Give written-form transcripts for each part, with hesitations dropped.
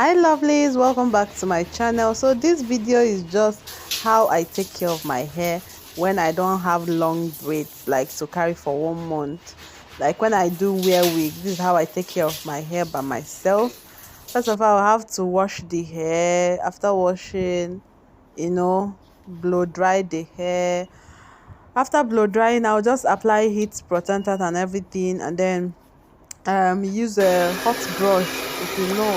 Hi lovelies, welcome back to my channel. So this video is just how I take care of my hair when I don't have long braids like to carry for 1 month. Like when I do wear wig, this is how I take care of my hair by myself. First of all, I have to wash the hair. After washing, blow dry the hair. After blow drying, I'll just apply heat protectant and everything, and then use a hot brush. If you know,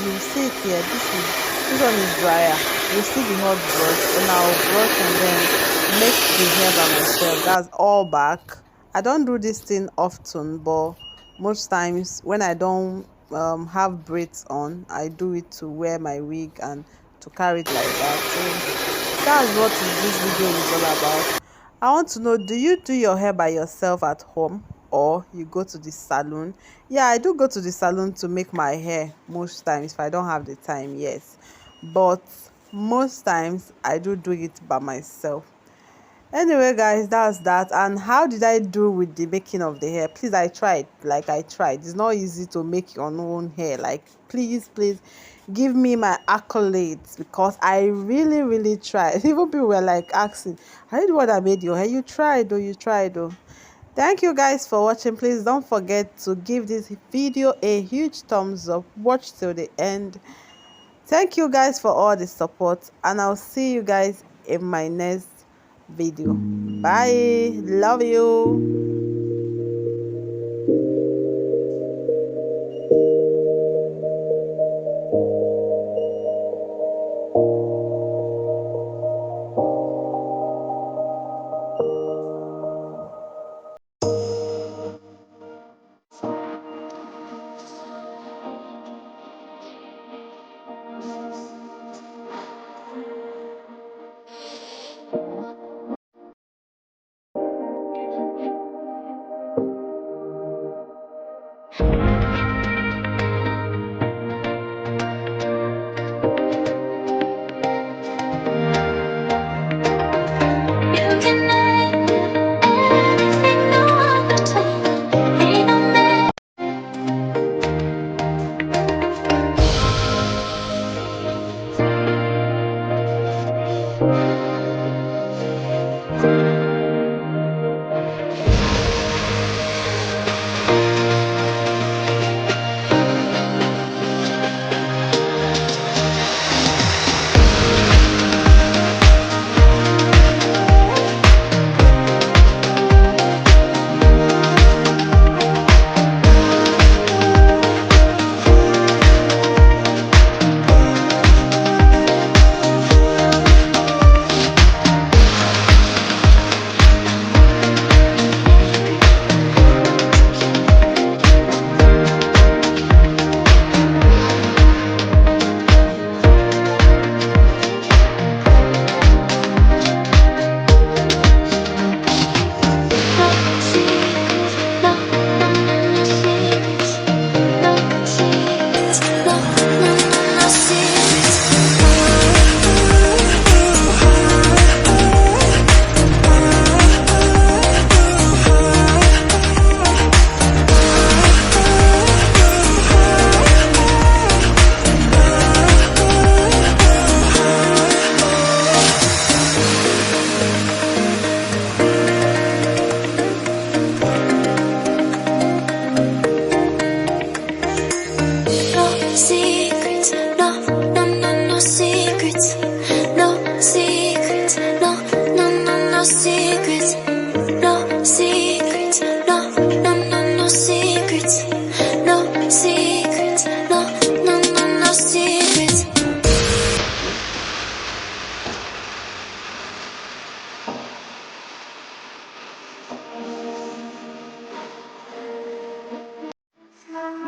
you see it here. This one is drier. You see the hot brush, and I'll brush and then make the hair by myself. That's all back. I don't do this thing often, but most times when I don't have braids on, I do it to wear my wig and to carry it like that. So that's what this video is all about. I want to know, do you do your hair by yourself at home or you go to the salon? Yeah, I do go to the salon to make my hair most times if I don't have the time, yes. But most times I do it by myself. Anyway guys, that's that. And how did I do with the making of the hair? Please, I tried. It's not easy to make your own hair. Like, please give me my accolades, because I really tried. Even people were like asking, I did what I made your hair. You tried though. Thank you guys for watching. Please don't forget to give this video a huge thumbs up. Watch till the end. Thank you guys for all the support, and I'll see you guys in my next video. Bye. Love you.